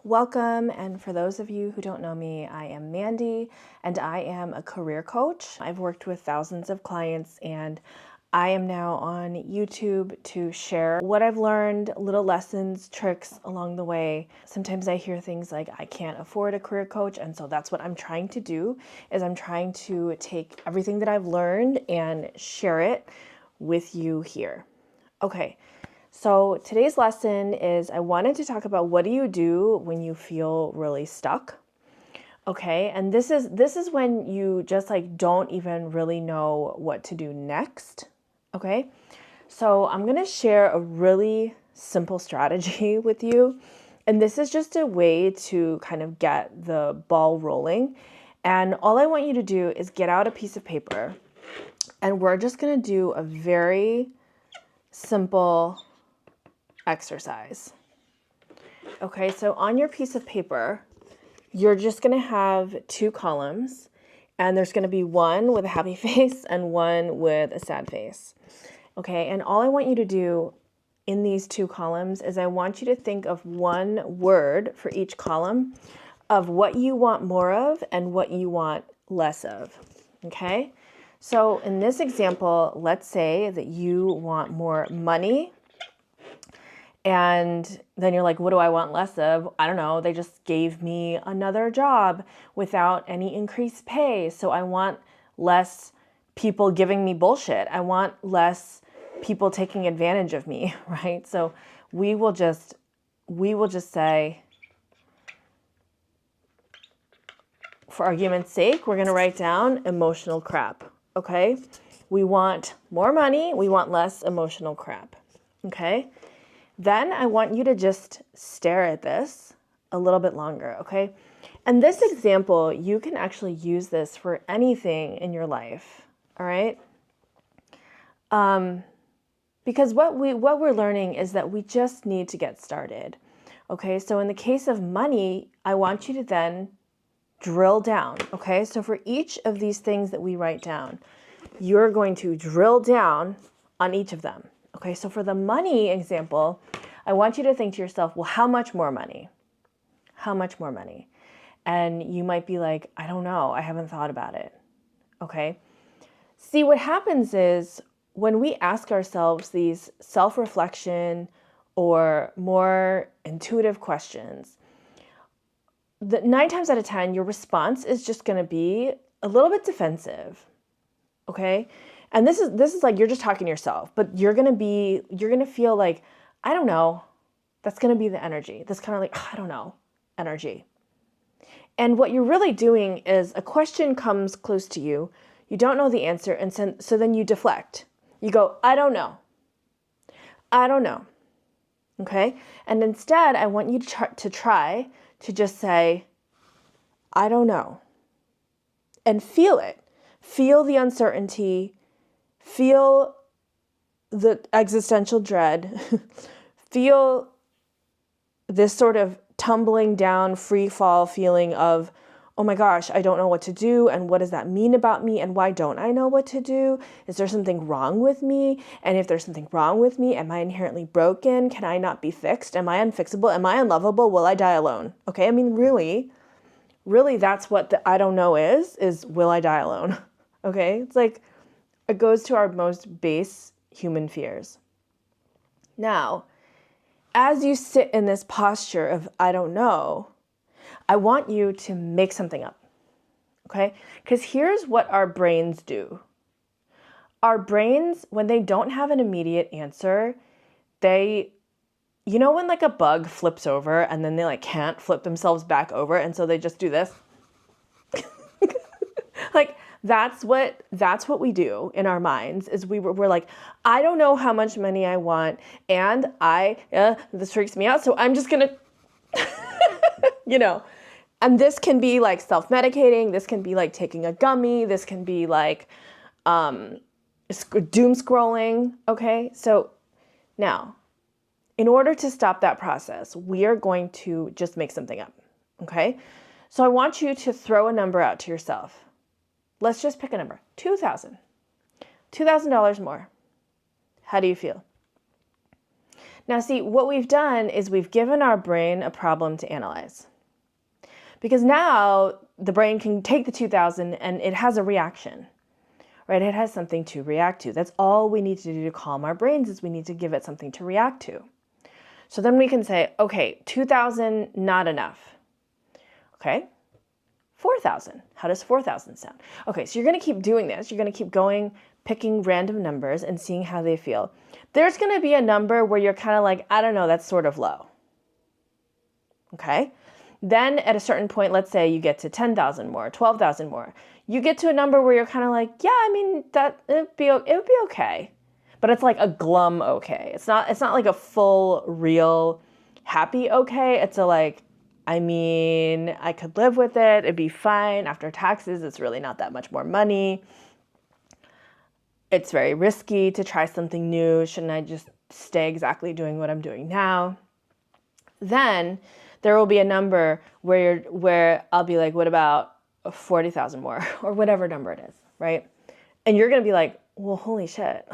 Welcome, and for those of you who don't know me, I am Mandy, and I am a career coach. I've worked with thousands of clients, and I am now on YouTube to share what I've learned, little lessons, tricks along the way. Sometimes I hear things like, I can't afford a career coach, and so that's what I'm trying to do, is I'm trying to take everything that I've learned and share it with you here. Okay. So today's lesson is I wanted to talk about what do you do when you feel really stuck? Okay, and this is when you just don't even really know what to do next. Okay, so I'm gonna share a really simple strategy with you, and this is just a way to kind of get the ball rolling. And all I want you to do is get out a piece of paper, and we're just gonna do a very simple exercise. Okay, so on your piece of paper, you're just going to have two columns, and there's going to be one with a happy face and one with a sad face. Okay, and all I want you to do in these two columns is I want you to think of one word for each column of what you want more of and what you want less of. Okay, so in this example, let's say that you want more money. And then you're like, what do I want less of? I don't know. They just gave me another job without any increased pay. So I want less people giving me bullshit. I want less people taking advantage of me, right? So we will just say, for argument's sake, we're going to write down emotional crap. Okay? We want more money. We want less emotional crap. Okay? Then I want you to just stare at this a little bit longer, okay? And this example, you can actually use this for anything in your life, all right? Because what we're learning is that we just need to get started, okay? So in the case of money, I want you to then drill down, okay? So for each of these things that we write down, you're going to drill down on each of them. Okay, so for the money example, I want you to think to yourself, well, how much more money? How much more money? And you might be like, I don't know. I haven't thought about it. Okay. See, what happens is when we ask ourselves these self-reflection or more intuitive questions, 9 times out of 10, your response is just going to be a little bit defensive. Okay. And this is like you're just talking to yourself, but you're going to feel like, I don't know. That's going to be the energy. That's kind of like, I don't know, energy. And what you're really doing is a question comes close to you. You don't know the answer. And so then you deflect. You go, I don't know. I don't know. Okay. And instead, I want you to try to just say, I don't know. And feel it. Feel the uncertainty. Feel the existential dread. Feel this sort of tumbling down, free fall feeling of, oh my gosh, I don't know what to do. And what does that mean about me? And why don't I know what to do? Is there something wrong with me? And if there's something wrong with me, am I inherently broken? Can I not be fixed? Am I unfixable? Am I unlovable? Will I die alone? Okay, I mean, really, that's what the I don't know is will I die alone? Okay, it's like, it goes to our most base human fears. Now, as you sit in this posture of I don't know, I want you to make something up, okay? Because here's what our brains do. Our brains, when they don't have an immediate answer, when like a bug flips over and then they can't flip themselves back over, and so they just do this. That's what we do in our minds is we're like, I don't know how much money I want, and this freaks me out, so I'm just gonna, and this can be like self-medicating, this can be like taking a gummy, this can be like doom scrolling, okay? So now, in order to stop that process, we are going to just make something up, okay? So I want you to throw a number out to yourself. Let's just pick a number, $2,000 more. How do you feel? Now, see, what we've done is we've given our brain a problem to analyze. Because now the brain can take the 2,000 and it has a reaction, right? It has something to react to. That's all we need to do to calm our brains, is we need to give it something to react to. So then we can say, okay, 2,000, not enough. Okay, 4,000. How does 4,000 sound? Okay, so you're going to keep doing this. You're going to keep going, picking random numbers and seeing how they feel. There's going to be a number where you're kind of like, I don't know, that's sort of low. Okay, then at a certain point, let's say you get to 10,000 more, 12,000 more. You get to a number where you're kind of like, yeah, I mean, it would be okay. But it's like a glum okay. It's not like a full, real, happy okay. It's a like, I mean, I could live with it. It'd be fine. After taxes, it's really not that much more money. It's very risky to try something new. Shouldn't I just stay exactly doing what I'm doing now? Then there will be a number where I'll be like, what about 40,000 more, or whatever number it is, right? And you're going to be like, well, holy shit.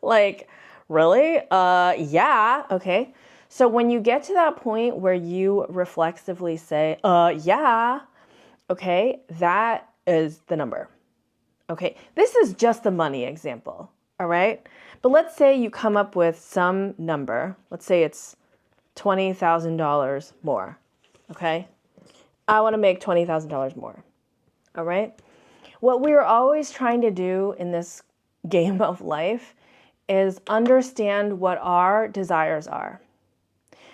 Like, really? Yeah. Okay. So when you get to that point where you reflexively say, yeah, okay, that is the number. Okay. This is just the money example. All right. But let's say you come up with some number. Let's say it's $20,000 more. Okay. I want to make $20,000 more. All right. What we're always trying to do in this game of life is understand what our desires are.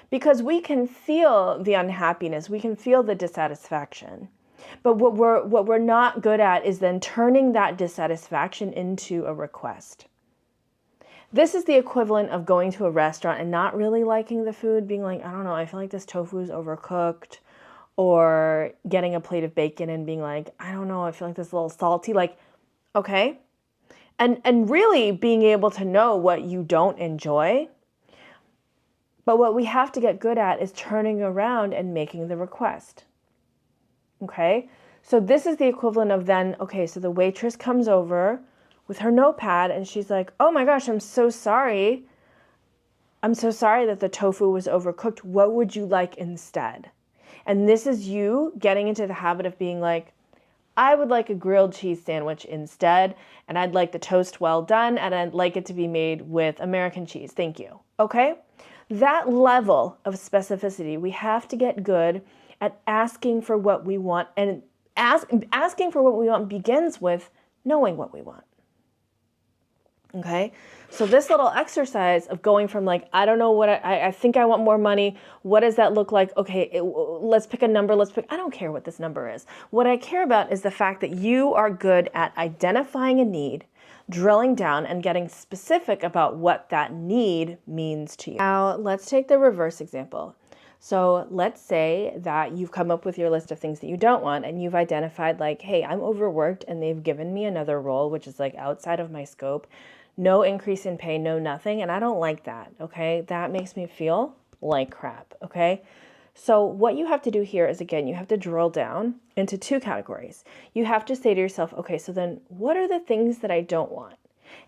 Because we can feel the unhappiness, we can feel the dissatisfaction. But what we're not good at is then turning that dissatisfaction into a request. This is the equivalent of going to a restaurant and not really liking the food, being like, I don't know, I feel like this tofu is overcooked. Or getting a plate of bacon and being like, I don't know, I feel like this is a little salty. Like, okay. And really being able to know what you don't enjoy. But what we have to get good at is turning around and making the request. Okay? So this is the equivalent of then, okay, so the waitress comes over with her notepad and she's like, oh my gosh, I'm so sorry. I'm so sorry that the tofu was overcooked. What would you like instead? And this is you getting into the habit of being like, I would like a grilled cheese sandwich instead, and I'd like the toast well done, and I'd like it to be made with American cheese. Thank you. Okay? That level of specificity, we have to get good at asking for what we want. And asking for what we want begins with knowing what we want. Okay? So this little exercise of going from like, I don't know what I think I want more money. What does that look like? Okay, let's pick a number. I don't care what this number is. What I care about is the fact that you are good at identifying a need, drilling down and getting specific about what that need means to you. Now, let's take the reverse example. So let's say that you've come up with your list of things that you don't want and you've identified like, hey, I'm overworked and they've given me another role, which is like outside of my scope. No increase in pay, no nothing. And I don't like that, okay? That makes me feel like crap, okay? So what you have to do here is, again, you have to drill down into two categories. You have to say to yourself, okay, so then what are the things that I don't want?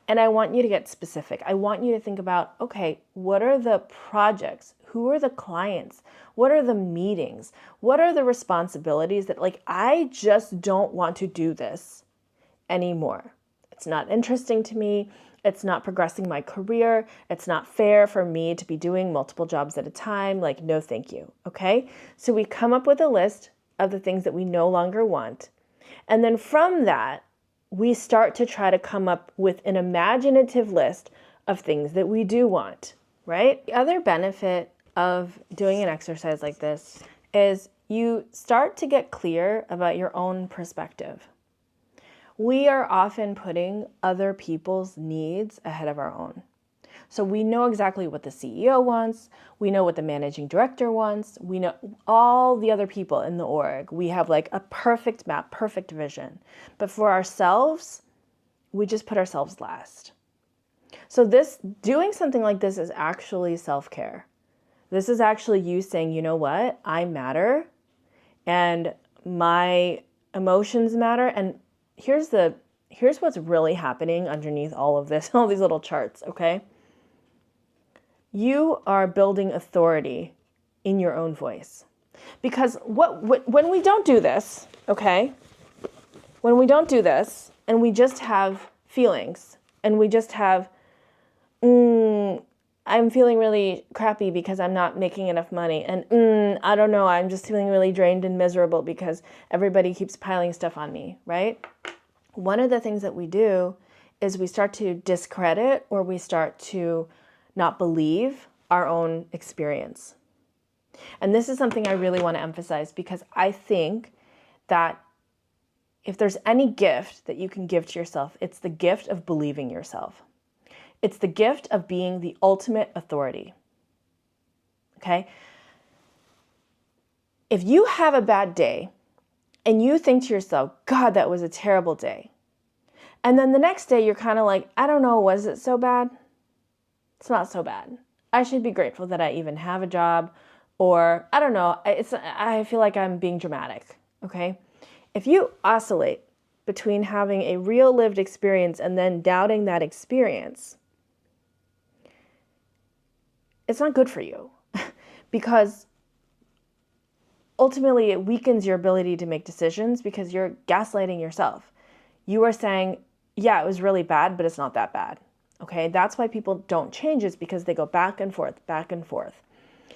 And I want you to get specific. I want you to think about, okay, what are the projects? Who are the clients? What are the meetings? What are the responsibilities that like, I just don't want to do this anymore. It's not interesting to me. It's not progressing my career. It's not fair for me to be doing multiple jobs at a time. Like, no, thank you. Okay. So we come up with a list of the things that we no longer want. And then from that, we start to try to come up with an imaginative list of things that we do want, right? The other benefit of doing an exercise like this is you start to get clear about your own perspective. We are often putting other people's needs ahead of our own. So we know exactly what the CEO wants. We know what the managing director wants. We know all the other people in the org. We have like a perfect map, perfect vision. But for ourselves, we just put ourselves last. So doing something like this is actually self-care. This is actually you saying, you know what? I matter and my emotions matter. And here's what's really happening underneath all of this, all these little charts, okay? you are building authority in your own voice. Because when we don't do this, okay, when we don't do this and we just have feelings and we just have, I'm feeling really crappy because I'm not making enough money, and I don't know, I'm just feeling really drained and miserable because everybody keeps piling stuff on me, right? One of the things that we do is we start to discredit or we start to not believe our own experience. And this is something I really want to emphasize, because I think that if there's any gift that you can give to yourself, it's the gift of believing yourself. It's the gift of being the ultimate authority. Okay? If you have a bad day and you think to yourself, God, that was a terrible day. And then the next day you're kind of like, I don't know, was it so bad? It's not so bad. I should be grateful that I even have a job. Or I don't know, I feel like I'm being dramatic, okay? If you oscillate between having a real lived experience and then doubting that experience, it's not good for you because ultimately it weakens your ability to make decisions because you're gaslighting yourself. You are saying, yeah, it was really bad, but it's not that bad, okay? That's why people don't change, is because they go back and forth,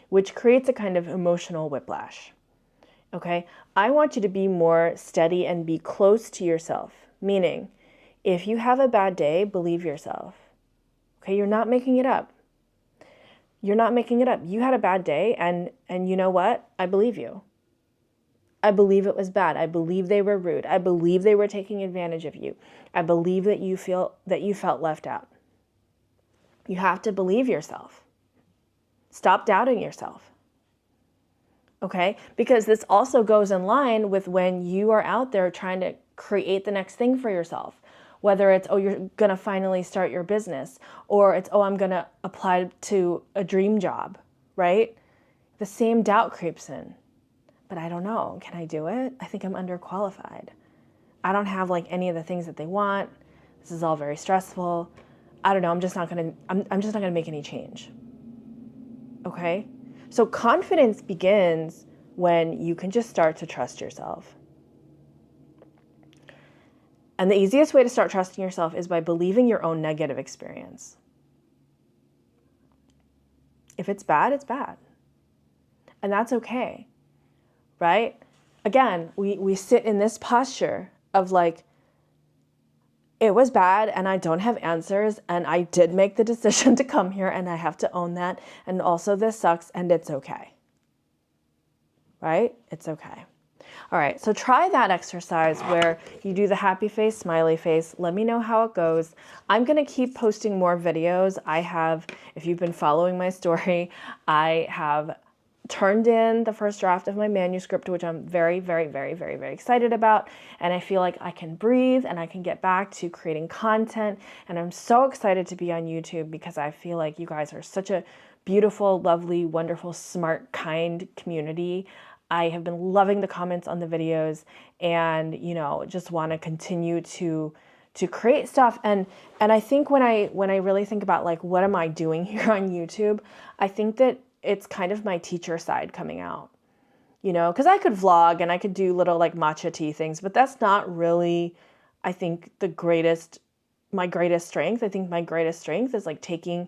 which creates a kind of emotional whiplash. Okay, I want you to be more steady and be close to yourself. Meaning, if you have a bad day, believe yourself. Okay, you're not making it up. You're not making it up. You had a bad day, and you know what? I believe you. I believe it was bad. I believe they were rude. I believe they were taking advantage of you. I believe that you felt left out. You have to believe yourself. Stop doubting yourself. Okay? Because this also goes in line with when you are out there trying to create the next thing for yourself. Whether it's, oh, you're going to finally start your business, or it's, oh, I'm going to apply to a dream job, right? The same doubt creeps in. But I don't know. Can I do it? I think I'm underqualified. I don't have like any of the things that they want. This is all very stressful. I don't know. I'm just not going to make any change. Okay? So confidence begins when you can just start to trust yourself. And the easiest way to start trusting yourself is by believing your own negative experience. If it's bad, it's bad. And that's okay, right? Again, we sit in this posture of like, it was bad and I don't have answers and I did make the decision to come here and I have to own that. And also this sucks and it's okay. Right? It's okay. All right, so try that exercise where you do the happy face, smiley face. Let me know how it goes. I'm going to keep posting more videos. If you've been following my story, I have turned in the first draft of my manuscript, which I'm very, very, very, very, very excited about. And I feel like I can breathe and I can get back to creating content. And I'm so excited to be on YouTube because I feel like you guys are such a beautiful, lovely, wonderful, smart, kind community. I have been loving the comments on the videos and, just want to continue to create stuff. And I think when I really think about like, what am I doing here on YouTube? I think that it's kind of my teacher side coming out, because I could vlog and I could do little like matcha tea things, but that's not really, I think, my greatest strength. I think my greatest strength is like taking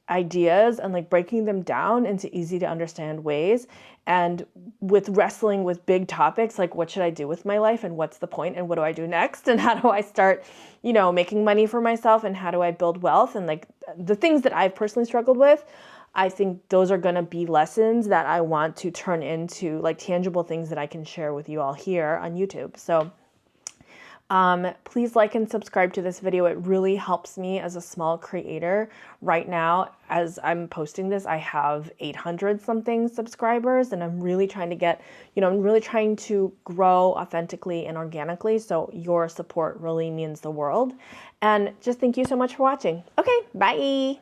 ideas and like breaking them down into easy to understand ways, and with wrestling with big topics like what should I do with my life and what's the point and what do I do next and how do I start making money for myself and how do I build wealth and like the things that I've personally struggled with. I think those are going to be lessons that I want to turn into like tangible things that I can share with you all here on YouTube. So please like and subscribe to this video. It really helps me as a small creator. Right now, as I'm posting this, I have 800 something subscribers, and I'm really trying to get, I'm really trying to grow authentically and organically. So your support really means the world. And just thank you so much for watching. Okay, bye.